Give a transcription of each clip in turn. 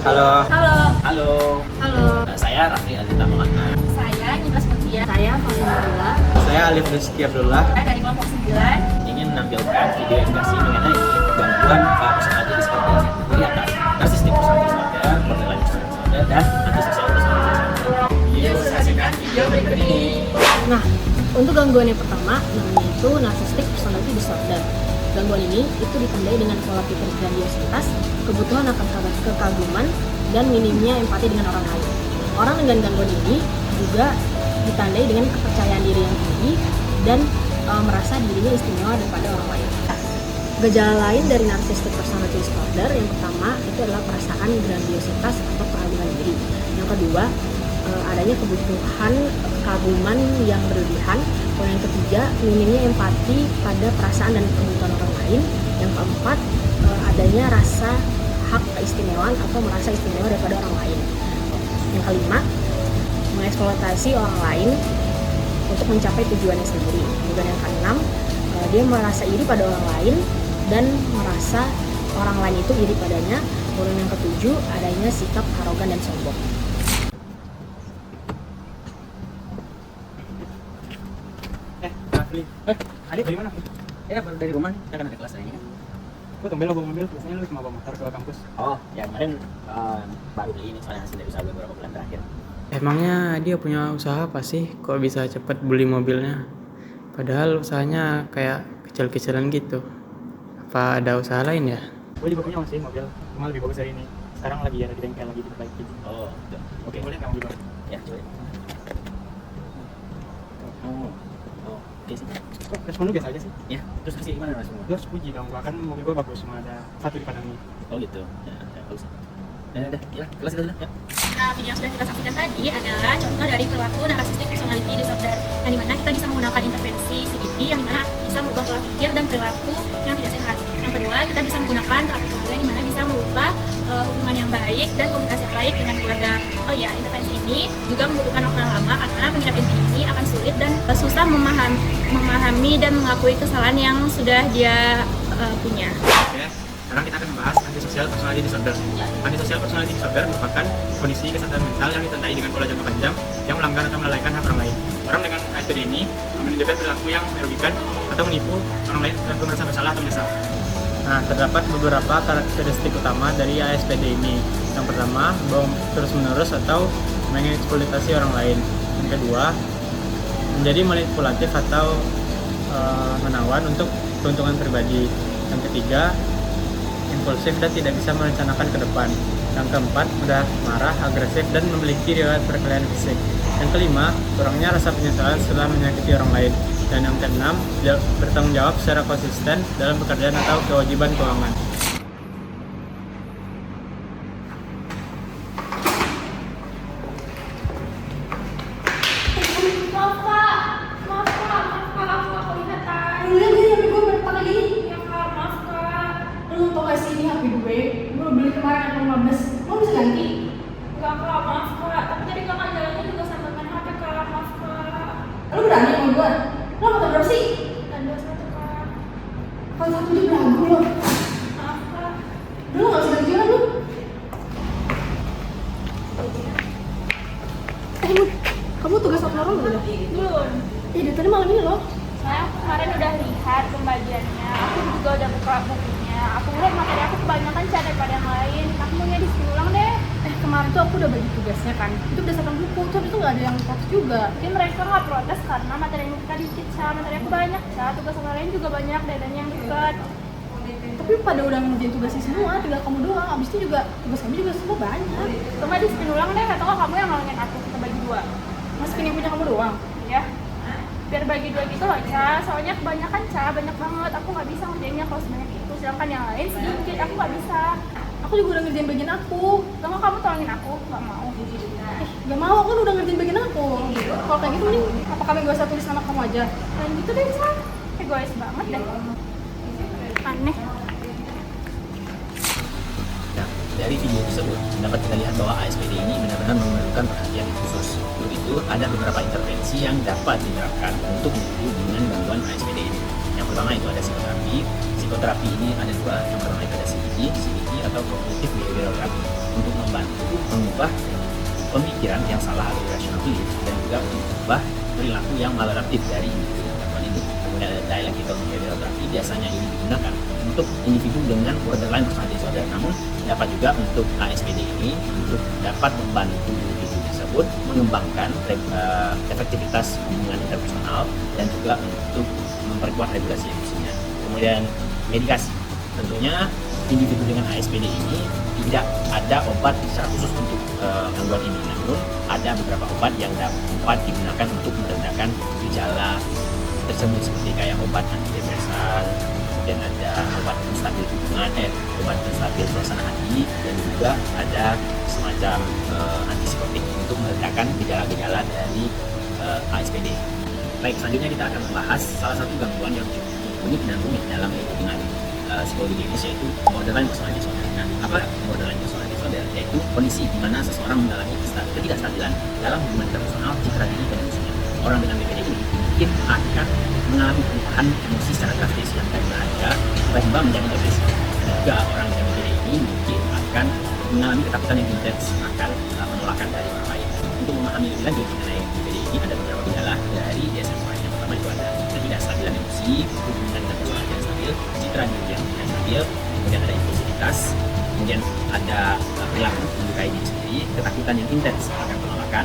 Halo. Halo. Halo. Halo. Saya Raffi Alita Maulana. Saya Niblas Mutia. Saya Fauzia Abdullah. Saya Alif Rizky Abdullah. Saya dari kelompok 9. Ingin menampilkan video edukasi mengenai gangguan personality disorder di atas narsistik personality disorder, borderline personality disorder, dan antisosial personality disorder. Yuk saksikan video berikut ini. Nah, untuk gangguan yang pertama namanya itu narcissistic personality disorder. Gangguan ini itu ditandai dengan pola pikir grandiositas, kebutuhan akan kekaguman, dan minimnya empati dengan orang lain. Orang dengan gangguan ini juga ditandai dengan kepercayaan diri yang tinggi dan merasa dirinya istimewa daripada orang lain. Gejala lain dari narcissistic personality disorder yang pertama itu adalah perasaan grandiositas atau keraguan diri. Yang kedua, adanya kebutuhan kekaguman yang berlebihan. Kemudian yang ketiga, minimnya empati pada perasaan dan kebutuhan orang lain. Yang keempat, adanya rasa hak keistimewaan atau merasa istimewa daripada orang lain. Yang kelima, mengeksploitasi orang lain untuk mencapai tujuannya sendiri. Kemudian yang keenam, dia merasa iri pada orang lain dan merasa orang lain itu iri padanya. Kemudian yang ketujuh, adanya sikap arogan dan sombong. Adik dari mana? Ya baru dari rumah, saya kan ada kelas hari ini kan. Kok tumben lo bawa mobil, biasanya lo cuma bawa motor ke kampus. Oh, ya kemarin baru beli ini soalnya hasil dari usaha beberapa bulan terakhir. Emangnya dia punya usaha apa sih? Kok bisa cepet beli mobilnya? Padahal usahanya kayak kecil-kecilan gitu. Apa ada usaha lain ya? Gue juga punya sih mobil, cuma lebih bagus dari ini. Sekarang lagi ada di bengkel, lagi diperbaiki. Oh, betul. Oke. Boleh nggak mobil gue? Ya, coba. Oh, oke sih. Kok respon lu biasa aja sih? Ya, terus kasih gimana mas? Lu harus puji dong, bahkan mobil gue bagus, cuma ada satu di Padang ini. Oh gitu. Ya, bagus. Ya, udah, ya, kelas itu dulu. Ya. Nah, video yang sudah kita saksikan tadi adalah contoh dari perilaku narcissistic personality disorder, yang dimana kita bisa menggunakan intervensi CBT yang dimana bisa merubah pola pikir dan perilaku yang tidak sehat. Yang kedua, kita bisa menggunakan terapi keluarga yang dimana bisa merubah hubungan yang baik dan komunikasi yang baik dengan keluarga. Oh ya, intervensi ini juga membutuhkan waktu yang lama karena pengidap ini akan sulit dan susah memahami dan mengakui kesalahan yang sudah dia punya. Oke, sekarang kita akan membahas antisocial personality disorder. Antisocial personality disorder merupakan kondisi kesehatan mental yang ditandai dengan pola jangka panjang yang melanggar atau melalaikan hak orang lain. Orang dengan ASPD ini menunjukkan perilaku yang merugikan atau menipu orang lain dan merasa bersalah atau menyesal. Nah, terdapat beberapa karakteristik utama dari ASPD ini. Yang pertama, bohong terus-menerus atau mengeksploitasi orang lain. Yang kedua, menjadi manipulatif atau menawan untuk keuntungan pribadi. Yang ketiga, impulsif dan tidak bisa merencanakan ke depan. Yang keempat, mudah marah, agresif, dan memiliki riwayat perkelahian fisik. Yang kelima, kurangnya rasa penyesalan setelah menyakiti orang lain. Dan yang keenam, bertanggung jawab secara konsisten dalam pekerjaan atau kewajiban keuangan. Lu berani sama gue? Lu motor berapa sih? Kan 21 kak. Kalau satu juga belagu lo. Maaf kak. Lu gak bisa ganti jalan lu. Mun, kamu tugas upload belum? Belum. Dari tadi malam ini loh. Saya kemarin udah lihat pembagiannya, aku juga udah buka bukunya. Aku lihat materi aku kebanyakan cara daripada yang lain. Aku maunya di sini ulang deh. Kemarin tuh aku udah bagi tugasnya kan. Itu berdasarkan buku, terus itu gak ada yang protes juga. Mungkin mereka nggak protes karena materi kita dikit, materi aku banyak, tugas yang lain juga banyak, deadline yang dekat. Tapi pada udah ngerjain tugasnya semua, tinggal kamu doang. Abis itu juga tugas kami juga semua banyak. Cuma di spin ulang deh, atau nggak kamu yang nolongin aku, kita bagi dua. Mas yang punya kamu doang. Ya, biar bagi dua gitu loh, Ca. Soalnya kebanyakan, Ca, banyak banget. Aku nggak bisa ngerjainnya kalau sebanyak itu. Sedangkan yang lain sedikit, aku nggak bisa. Aku juga udah ngerjain bagian aku. Sama kamu tolongin aku, nggak mau. Gak mau, aku kan udah ngerjain bagian aku. Kalau kayak gitu nih, apa kami gak usah tulis nama kamu aja? Dan gitu deh, Ca. Egois banget deh. Aneh. Nah, dari video tersebut dapat kita lihat bahwa ASPD ini benar-benar memerlukan perhatian khusus. Untuk itu, ada beberapa intervensi yang dapat diterapkan untuk menyembuh dengan gangguan ASPD ini. Yang pertama itu ada psikoterapi. Psikoterapi ini ada dua. Yang pertama itu ada CBT atau Cognitive Behavioral Therapy untuk membantu mengubah pemikiran yang salah atau irrational belief dan juga mengubah perilaku yang maladaptif dari individu yang gangguan ini. Kemudian ada dialectical behavioral therapy, biasanya ini digunakan untuk individu dengan borderline personality disorder, namun dapat juga untuk ASPD ini untuk dapat membantu individu tersebut mengembangkan efektivitas hubungan interpersonal dan juga untuk memperkuat regulasi emosinya. Kemudian medikasi, tentunya individu dengan ASPD ini tidak ada obat secara khusus untuk gangguan ini, namun ada beberapa obat yang dapat digunakan untuk meredakan gejala tersebut seperti kayak obat antidepresan, kemudian ada obat penstabil hubungan, obat penstabil suasana hati, dan juga ada semacam antipsikotik untuk meredakan gejala-gejala dari ASPD. Baik, selanjutnya kita akan membahas salah satu gangguan yang cukup unik dan rumit dalam lingkungan psikologi klinis, yaitu borderline personality disorder. Nah, apa borderline personality disorder? Yaitu kondisi di mana seseorang mengalami ketidakstabilan dalam hubungan interpersonal, citra diri dan emosinya. Orang dengan BPD ini mungkin akan mengalami perubahan emosi secara drastis yang dari bahagia tiba-tiba menjadi depresi. Dan juga orang dengan BPD ini mungkin akan mengalami ketakutan yang intens akan penolakan dari orang lain. Untuk memahami lebih lanjut mengenai BPD ini, ada beberapa gejala dari DSM-5. Yang pertama itu ada ketidakstabilan emosi, hubungan interpersonal yang stabil, citra diri yang tidak stabil, kemudian ada impulsivitas, kemudian ada perilaku menyukai diri sendiri, ketakutan yang intens akan penolakan,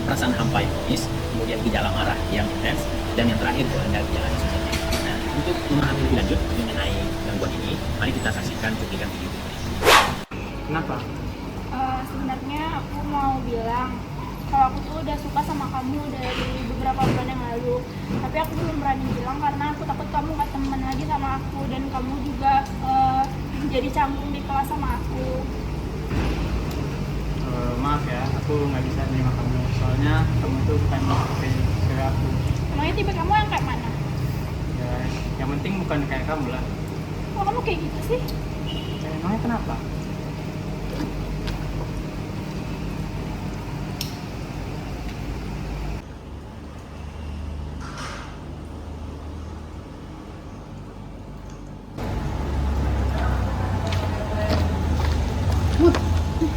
perasaan hampa yang kronis, kemudian gejala marah yang intens, dan yang terakhir ada gejala disosial. Nah, untuk memahami lebih lanjut mengenai gangguan ini, mari kita saksikan cuplikan video berikut. Kenapa? Sebenarnya aku mau bilang kalau aku tuh udah suka sama kamu dari beberapa bulan yang lalu, tapi aku belum berani bilang karena aku takut kamu gak temen lagi sama aku dan kamu juga jadi canggung di kelas sama aku. Maaf ya, aku nggak bisa terima kamu. Soalnya kamu itu bukan tipe cewek aku. Emangnya tipe kamu yang kayak mana? Ya, yang penting bukan kayak kamu lah. Kok kamu kayak gitu sih? Emangnya kenapa?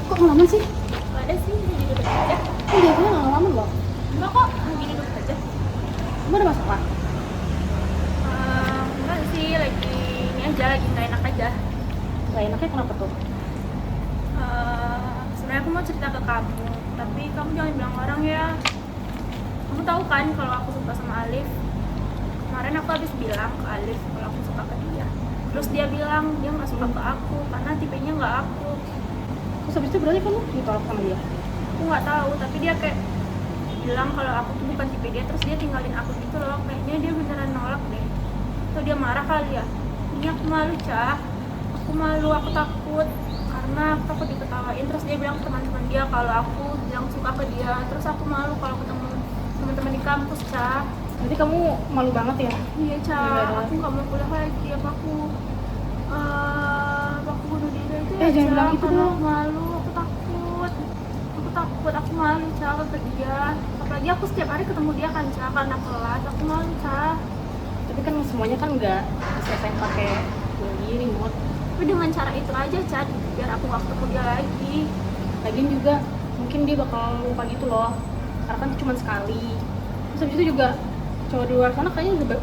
Kok ngelamun sih? Gak ada sih, lagi duduk aja. Biasanya nggak ngelamun loh. Enggak kok, lagi duduk aja. Kamu ada masalah? Enggak sih, lagi ini aja, lagi gak enak aja. Gak enaknya kenapa tuh? Sebenarnya aku mau cerita ke kamu, tapi kamu jangan bilang orang ya. Kamu tahu kan kalau aku suka sama Alif. Kemarin aku habis bilang ke Alif kalau aku suka ke dia. Terus dia bilang dia nggak suka ke aku karena tipenya nggak aku. Terus habis itu berarti kamu ditolak sama dia? Aku nggak tahu, tapi dia kayak bilang kalau aku tuh bukan tipe dia, terus dia tinggalin aku gitu loh. Kayaknya dia beneran nolak deh. Atau dia marah kali ya. Ini aku malu, Cah. Aku malu, aku takut karena aku takut diketawain. Terus dia bilang ke teman-teman dia kalau aku bilang suka ke dia. Terus aku malu kalau ketemu teman-teman di kampus, Cah. Nanti kamu malu banget ya? Iya, Cah. Gimana? Aku nggak mau kuliah lagi. Apa aku bunuh diri aja ya, jangan Cah. bilang gitu Karena dong. aku malu, aku takut. Aku malu, Cah, ke dia. Apalagi aku setiap hari ketemu dia kan, Cah, karena kelas. Aku malu, Cah. Tapi kan semuanya kan nggak diselesain pakai bunuh diri, Mut. Tapi dengan cara itu aja, Cah, biar aku gak ketemu dia lagi. Lagian juga mungkin dia bakal lupa gitu loh. Karena kan itu cuma sekali. Terus habis itu juga cowok di luar sana kayaknya juga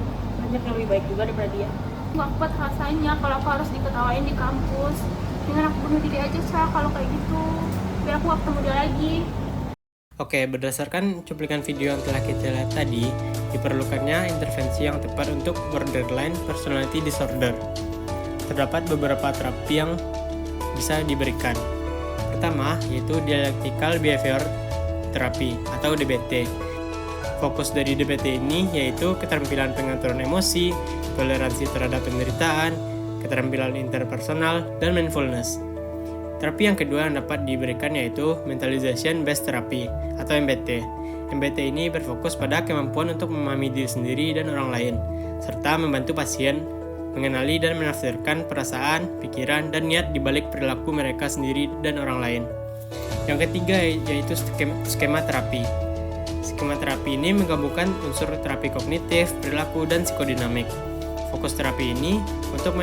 banyak yang lebih baik juga daripada dia. Gak kuat rasanya kalau aku harus diketawain di kampus. Dengan aku bunuh diri aja, Cah, kalau kayak gitu. Biar aku gak ketemu dia lagi. Oke, berdasarkan cuplikan video yang telah kita lihat tadi, diperlukannya intervensi yang tepat untuk borderline personality disorder. Terdapat beberapa terapi yang bisa diberikan. Pertama, yaitu dialectical behavior therapy atau DBT. Fokus dari DBT ini yaitu keterampilan pengaturan emosi, toleransi terhadap penderitaan, keterampilan interpersonal, dan mindfulness. Terapi yang kedua yang dapat diberikan yaitu Mentalization Based Therapy atau MBT. MBT ini berfokus pada kemampuan untuk memahami diri sendiri dan orang lain, serta membantu pasien mengenali dan menafsirkan perasaan, pikiran, dan niat di balik perilaku mereka sendiri dan orang lain. Yang ketiga yaitu skema terapi. Skema terapi ini menggabungkan unsur terapi kognitif, perilaku, dan psikodinamik. Fokus terapi ini untuk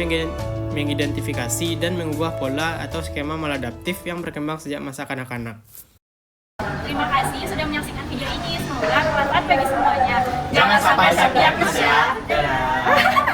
mengidentifikasi dan mengubah pola atau skema maladaptif yang berkembang sejak masa kanak-kanak. Terima kasih sudah menyaksikan video ini. Semoga bermanfaat bagi semuanya. Jangan sampai terdiagnosis ya. Dadah.